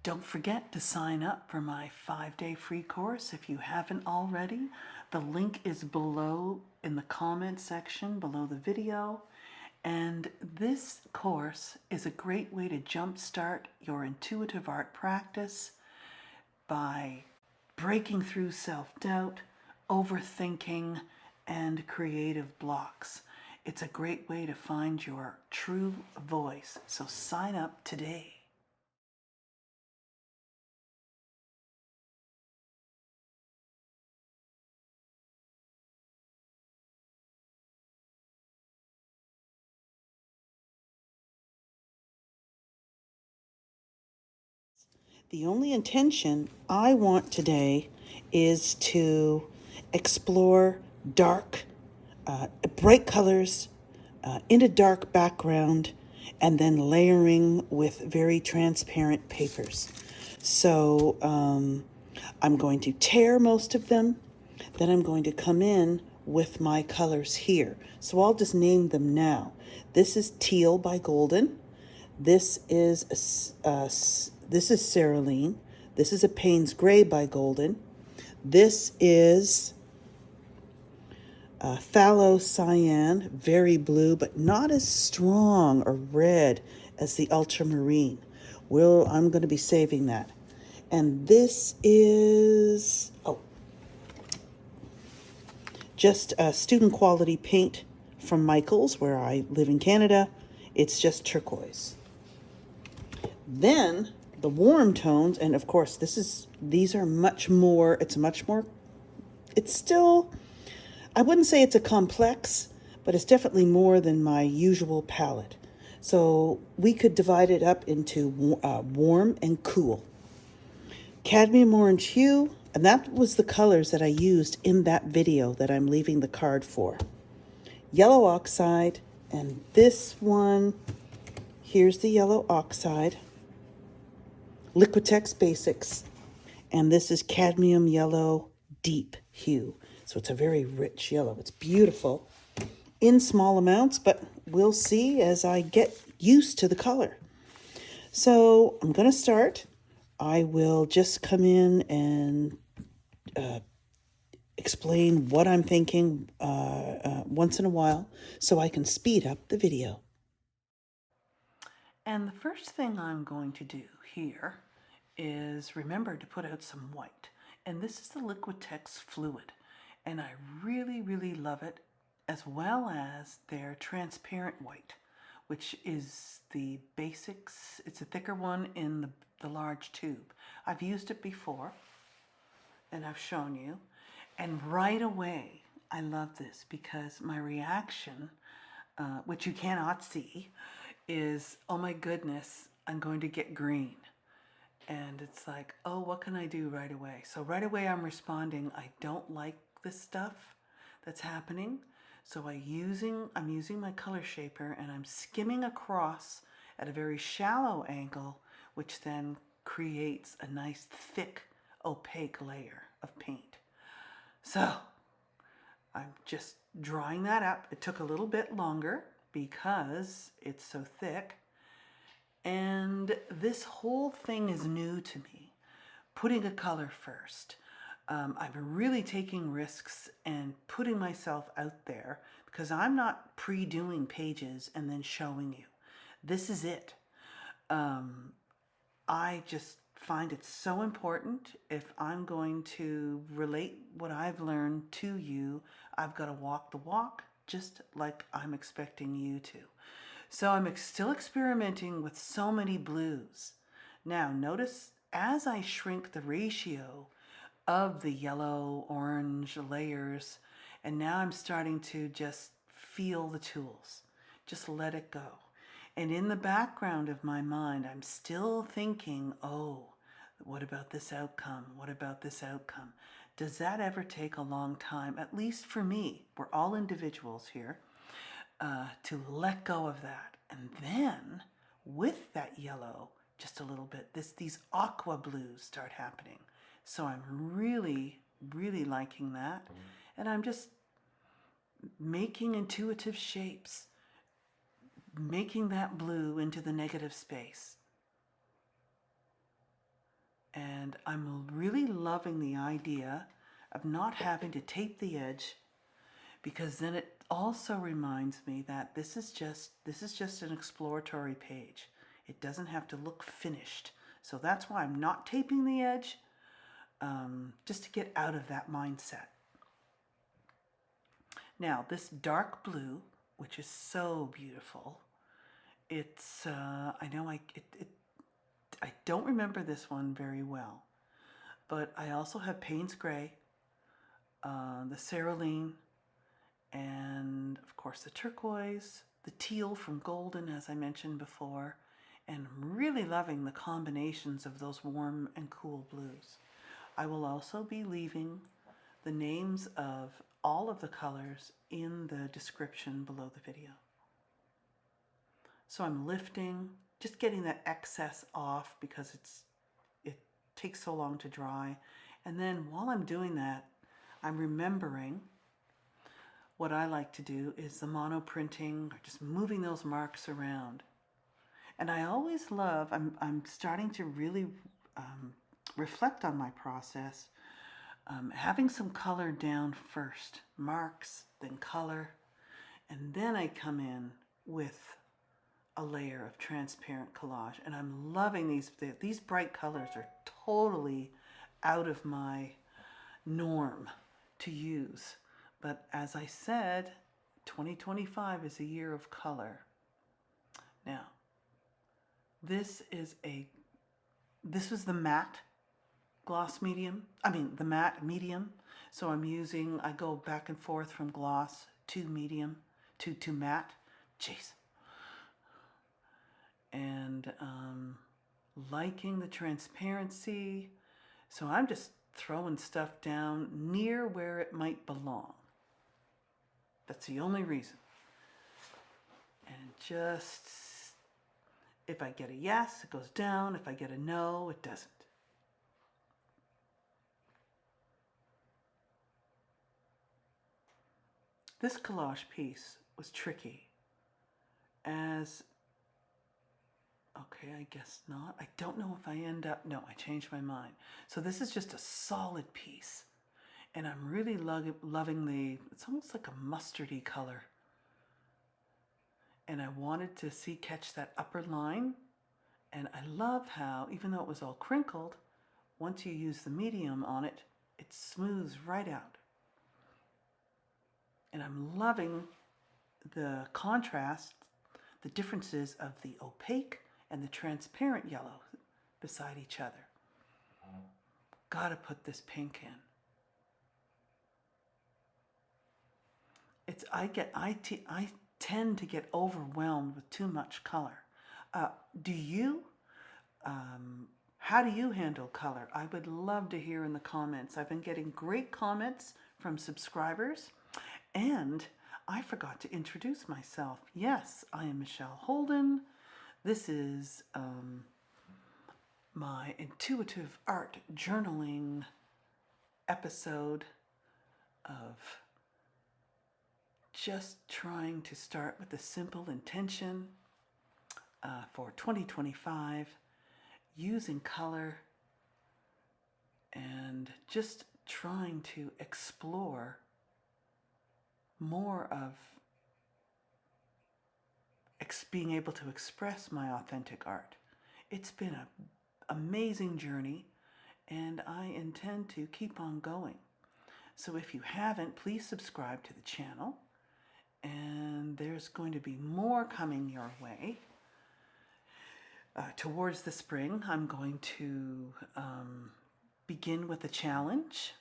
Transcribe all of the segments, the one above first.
Don't forget to sign up for my 5-day free course if you haven't already. The link is below in the comment section below the video. And this course is a great way to jumpstart your intuitive art practice by breaking through self-doubt, overthinking, and creative blocks. It's a great way to find your true voice. So sign up today. The only intention I want today is to explore dark, bright colors in a dark background, and then layering with very transparent papers. So I'm going to tear most of them, then I'm going to come in with my colors here. So I'll just name them now. This is Teal by Golden. This is Cerulean. This is a Payne's Gray by Golden. This is Phthalo Cyan, very blue, but not as strong or red as the ultramarine. I'm going to be saving that. And this is, just a student quality paint from Michael's, where I live in Canada. It's just turquoise. Then the warm tones, and of course these are much more, it's still, I wouldn't say it's a complex, but it's definitely more than my usual palette. So we could divide it up into warm and cool. Cadmium orange hue, and that was the colors that I used in that video that I'm leaving the card for. Yellow oxide, and this one, here's the yellow oxide. Liquitex Basics, and this is cadmium yellow deep hue. So it's a very rich yellow. It's beautiful in small amounts, but we'll see as I get used to the color. So I'm going to start. I will just come in and explain what I'm thinking once in a while so I can speed up the video. And the first thing I'm going to do here is remember to put out some white. And this is the Liquitex Fluid. And I really, really love it, as well as their transparent white, which is the basics. It's a thicker one in the large tube. I've used it before, and I've shown you. And right away, I love this because my reaction, which you cannot see, is, oh my goodness, I'm going to get green. And it's like, oh, what can I do right away? So right away I'm responding, I don't like this stuff that's happening. So I'm using my color shaper, and I'm skimming across at a very shallow angle, which then creates a nice thick opaque layer of paint. So I'm just drawing that up. It took a little bit longer because it's so thick. And this whole thing is new to me, putting a color first. I'm really taking risks and putting myself out there because I'm not pre-doing pages and then showing you. This is it. I just find it so important. If I'm going to relate what I've learned to you, I've got to walk the walk just like I'm expecting you to. So I'm still experimenting with so many blues. Now notice as I shrink the ratio of the yellow, orange layers, and now I'm starting to just feel the tools. Just let it go. And in the background of my mind, I'm still thinking, oh, what about this outcome? What about this outcome? Does that ever take a long time? At least for me, we're all individuals here. To let go of that. And then with that yellow, just a little bit, these aqua blues start happening. So I'm really, really liking that. And I'm just making intuitive shapes, making that blue into the negative space. And I'm really loving the idea of not having to tape the edge, because then it also reminds me that this is just an exploratory page. It doesn't have to look finished. So that's why I'm not taping the edge, just to get out of that mindset. Now, this dark blue, which is so beautiful, it's, I know I don't remember this one very well, but I also have Payne's Gray, the Cerulean, and of course the turquoise, the teal from Golden, as I mentioned before, and I'm really loving the combinations of those warm and cool blues. I will also be leaving the names of all of the colors in the description below the video. So I'm lifting, just getting that excess off because it takes so long to dry. And then while I'm doing that, I'm remembering what I like to do is the mono printing, or just moving those marks around. And I always love, I'm starting to really reflect on my process, having some color down first, marks, then color, and then I come in with a layer of transparent collage. And I'm loving these bright colors are totally out of my norm to use. But as I said, 2025 is a year of color. Now, this was the matte gloss medium. The matte medium. So I go back and forth from gloss to medium to matte. Jeez. And liking the transparency. So I'm just throwing stuff down near where it might belong. That's the only reason. And just, if I get a yes, it goes down. If I get a no, it doesn't. This collage piece was tricky, okay, I guess not. I don't know if I end up, no, I changed my mind. So this is just a solid piece. And I'm really loving it's almost like a mustardy color. And I wanted to catch that upper line. And I love how, even though it was all crinkled, once you use the medium on it, it smooths right out. And I'm loving the contrast, the differences of the opaque and the transparent yellow beside each other. Gotta put this pink in. I tend to get overwhelmed with too much color. Do you? How do you handle color? I would love to hear in the comments. I've been getting great comments from subscribers, and I forgot to introduce myself. Yes, I am Michelle Holden. This is my intuitive art journaling episode of just trying to start with a simple intention for 2025, using color and just trying to explore more of being able to express my authentic art. It's been an amazing journey, and I intend to keep on going. So if you haven't, please subscribe to the channel, and there's going to be more coming your way. Towards the spring, I'm going to begin with a challenge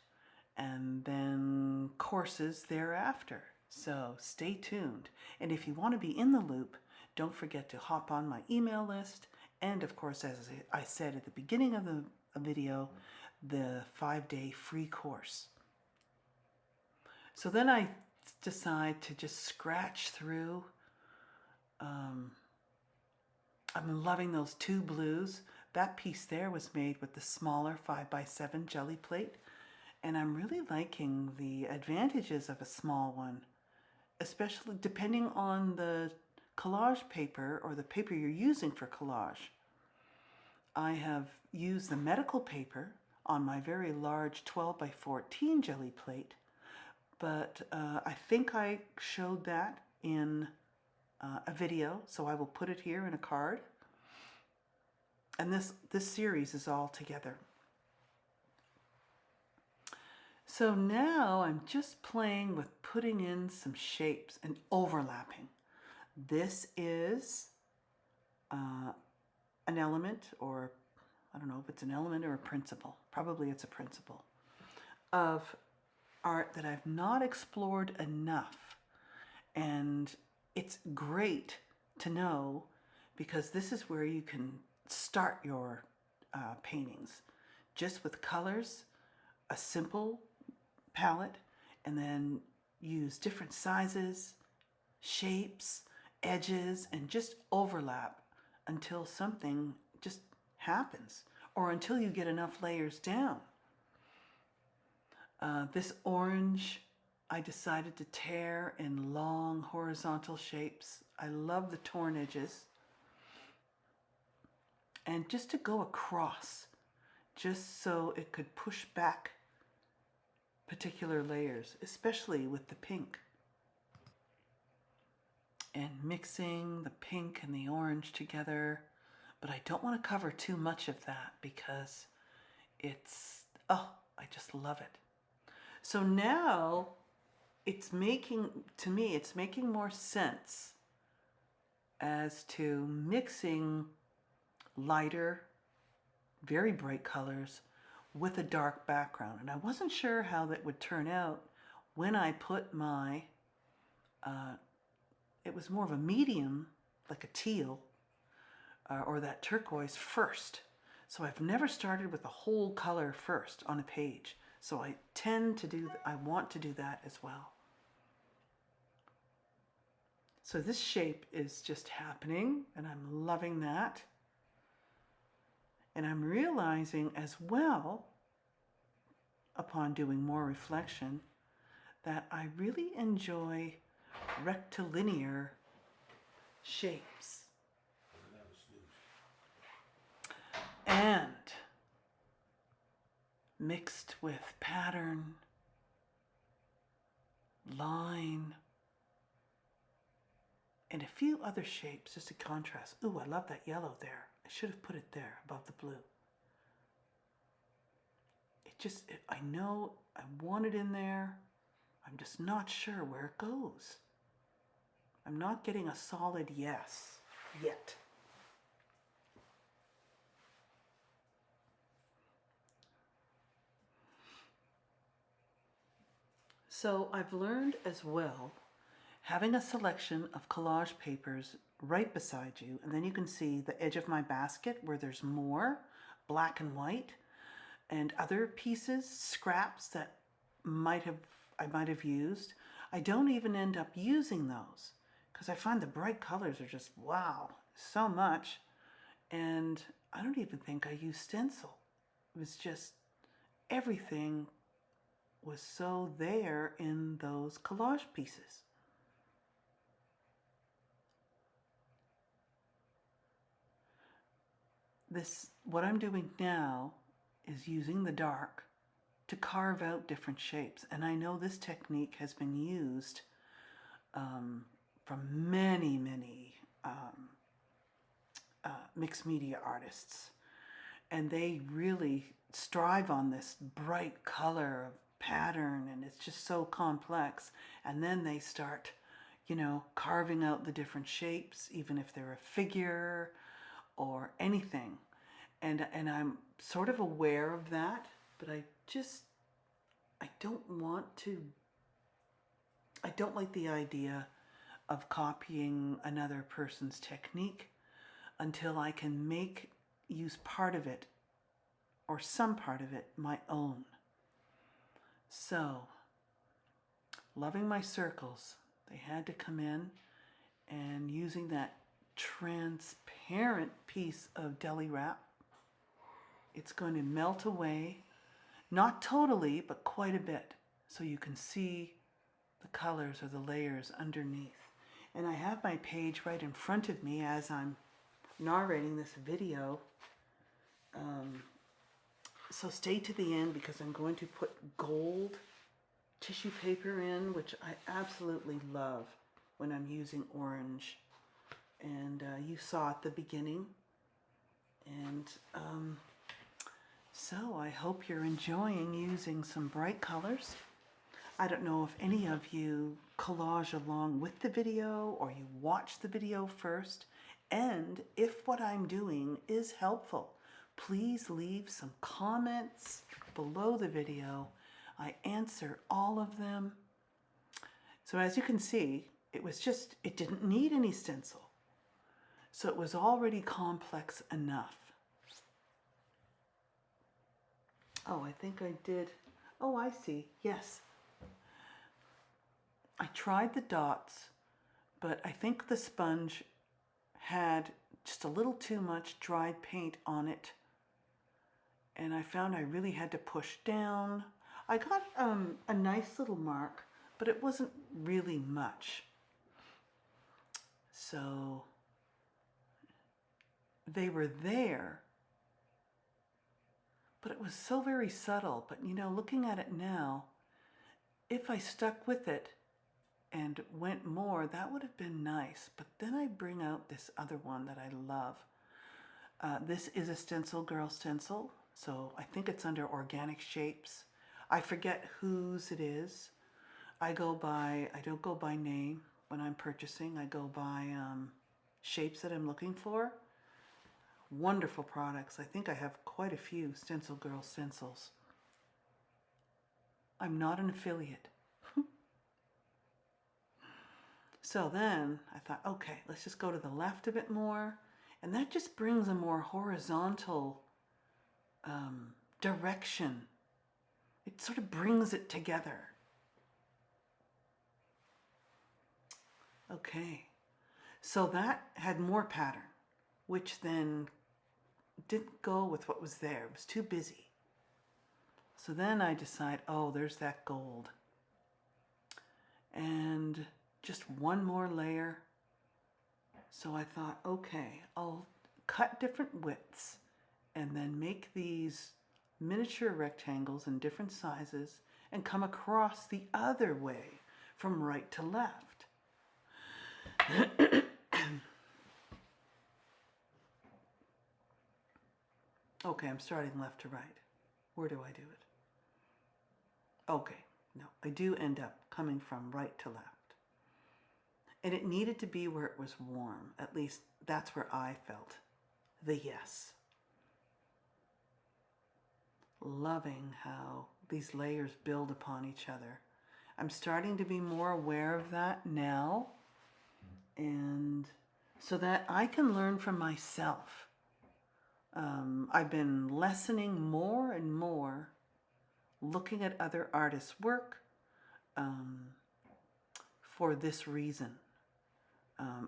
and then courses thereafter. So stay tuned. And if you want to be in the loop, don't forget to hop on my email list. And of course, as I said at the beginning of the video, the 5-day free course. So then I decide to just scratch through. I'm loving those two blues. That piece there was made with the smaller 5x7 jelly plate. And I'm really liking the advantages of a small one, especially depending on the collage paper or the paper you're using for collage. I have used the medical paper on my very large 12 by 14 jelly plate, but I think I showed that in a video, so I will put it here in a card. And this series is all together. So now I'm just playing with putting in some shapes and overlapping. This is an element, or I don't know if it's an element or a principle. Probably it's a principle of art that I've not explored enough. And it's great to know, because this is where you can start your paintings, just with colors, a simple palette, and then use different sizes, shapes, edges, and just overlap until something just happens, or until you get enough layers down. This orange I decided to tear in long horizontal shapes. I love the torn edges. And just to go across, just so it could push back particular layers, especially with the pink. And mixing the pink and the orange together. But I don't want to cover too much of that because it's, oh, I just love it. So now it's making, to me, it's making more sense as to mixing lighter, very bright colors with a dark background. And I wasn't sure how that would turn out when I put my, it was more of a medium, like a teal, or that turquoise first. So I've never started with a whole color first on a page. So I tend to do, I want to do that as well. So this shape is just happening, and I'm loving that. And I'm realizing as well, upon doing more reflection, that I really enjoy rectilinear shapes. And mixed with pattern, line, and a few other shapes just to contrast. Ooh, I love that yellow there. I should have put it there above the blue. I know I want it in there. I'm just not sure where it goes. I'm not getting a solid yes yet. So I've learned as well, having a selection of collage papers right beside you, and then you can see the edge of my basket where there's more black and white and other pieces, scraps that I might have used. I don't even end up using those because I find the bright colors are just, wow, so much. And I don't even think I used stencil. It was just, everything was so there in those collage pieces. What I'm doing now is using the dark to carve out different shapes. And I know this technique has been used from many, many mixed media artists. And they really strive on this bright color of pattern, and it's just so complex. And then they start, you know, carving out the different shapes, even if they're a figure or anything. And I'm sort of aware of that, but I don't like the idea of copying another person's technique until I can use part of it or some part of it my own. So, loving my circles. They had to come in, and using that transparent piece of deli wrap, it's going to melt away, not totally, but quite a bit, so you can see the colors or the layers underneath. And I have my page right in front of me as I'm narrating this video, So stay to the end because I'm going to put gold tissue paper in, which I absolutely love when I'm using orange. And you saw at the beginning. And so I hope you're enjoying using some bright colors. I don't know if any of you collage along with the video or you watch the video first. And if what I'm doing is helpful, please leave some comments below the video. I answer all of them. So as you can see, it didn't need any stencil. So it was already complex enough. Oh, I think I did. Oh, I see. Yes. I tried the dots, but I think the sponge had just a little too much dried paint on it. And I found I really had to push down. I got a nice little mark, but it wasn't really much. So they were there, but it was so very subtle. But you know, looking at it now, if I stuck with it and went more, that would have been nice. But then I bring out this other one that I love. This is a Stencil Girl stencil, so I think it's under Organic Shapes. I forget whose it is. I don't go by name when I'm purchasing. I go by shapes that I'm looking for. Wonderful products. I think I have quite a few Stencil Girl stencils. I'm not an affiliate. So then I thought, okay, let's just go to the left a bit more. And that just brings a more horizontal direction. It sort of brings it together. Okay, so that had more pattern, which then didn't go with what was there. It was too busy. So then I decide, oh, there's that gold. And just one more layer. So I thought, okay, I'll cut different widths and then make these miniature rectangles in different sizes and come across the other way from right to left. Okay, I'm starting left to right. Where do I do it? Okay, no, I do end up coming from right to left. And it needed to be where it was warm. At least that's where I felt the yes. Loving how these layers build upon each other. I'm starting to be more aware of that now. And so that I can learn from myself. I've been lessening more and more, looking at other artists' work for this reason.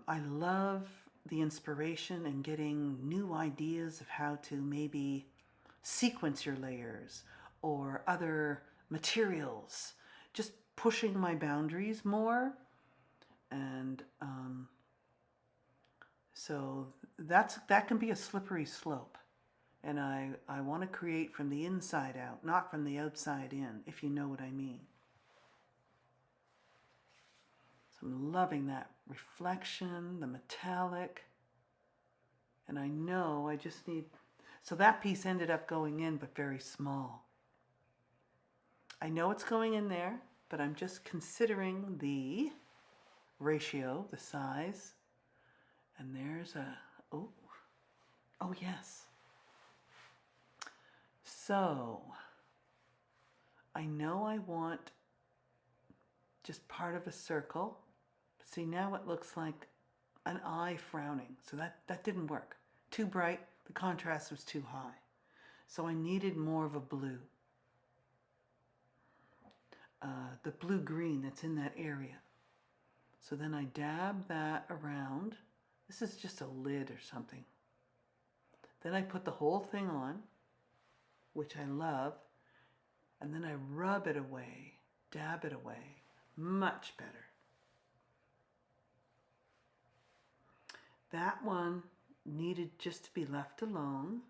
I love the inspiration and getting new ideas of how to maybe sequence your layers or other materials, just pushing my boundaries more. And so that can be a slippery slope. And I want to create from the inside out, not from the outside in, if you know what I mean. So I'm loving that reflection, the metallic. And I know I just need... So that piece ended up going in, but very small. I know it's going in there, but I'm just considering the ratio, the size. And there's a... Oh yes. So, I know I want just part of a circle. See, now it looks like an eye frowning. So that didn't work. Too bright, the contrast was too high. So I needed more of a blue. The blue-green that's in that area. So then I dab that around. This is just a lid or something. Then I put the whole thing on, which I love, and then I rub it away, dab it away. Much better. That one needed just to be left alone.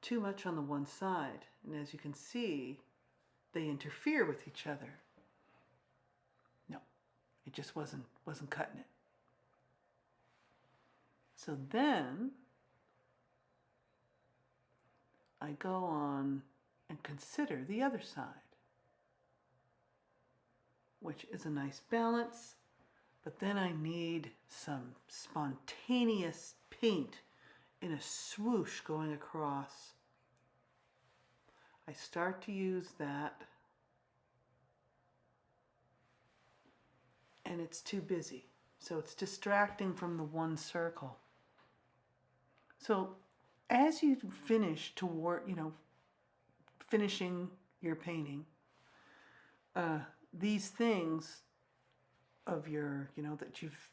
too much on the one side. And as you can see, they interfere with each other. No, it just wasn't cutting it. So then I go on and consider the other side, which is a nice balance, but then I need some spontaneous paint in a swoosh going across. I start to use that, and it's too busy. So it's distracting from the one circle. So as you finish toward, finishing your painting, these things of your, that you've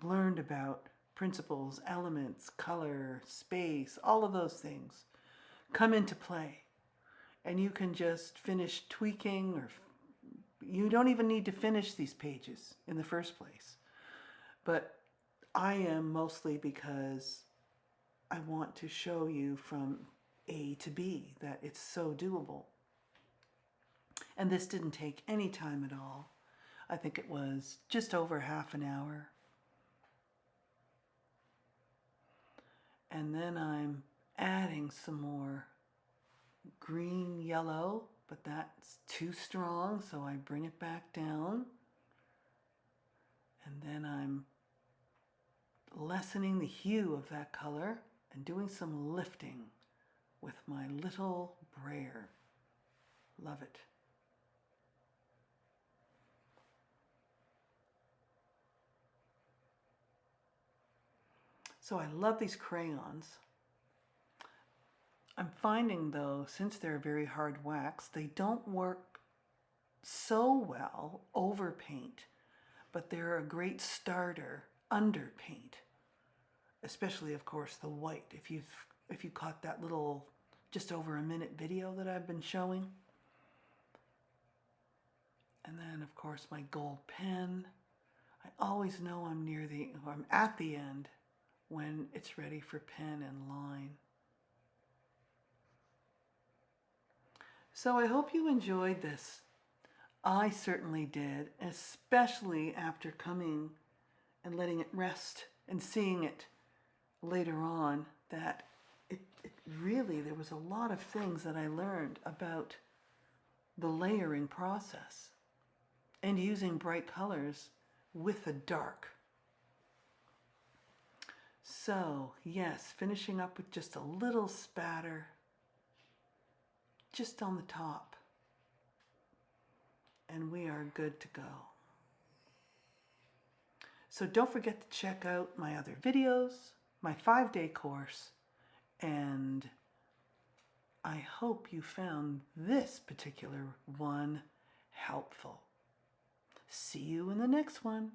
learned about, principles, elements, color, space, all of those things come into play. And you can just finish tweaking, or you don't even need to finish these pages in the first place. But I am mostly because I want to show you from A to B that it's so doable. And this didn't take any time at all. I think it was just over half an hour. And then I'm adding some more green yellow, but that's too strong, so I bring it back down. And then I'm lessening the hue of that color and doing some lifting with my little brayer. Love it. So I love these crayons. I'm finding though, since they're very hard wax, they don't work so well over paint, but they're a great starter under paint. Especially, of course, the white. If you caught that little just over a minute video that I've been showing. And then, of course, my gold pen. I always know I'm at the end when it's ready for pen and line. So I hope you enjoyed this. I certainly did, especially after coming and letting it rest and seeing it later on, that it really, there was a lot of things that I learned about the layering process and using bright colors with a dark. So yes, finishing up with just a little spatter just on the top, and we are good to go. So don't forget to check out my other videos, my 5-day course, and I hope you found this particular one helpful. See you in the next one.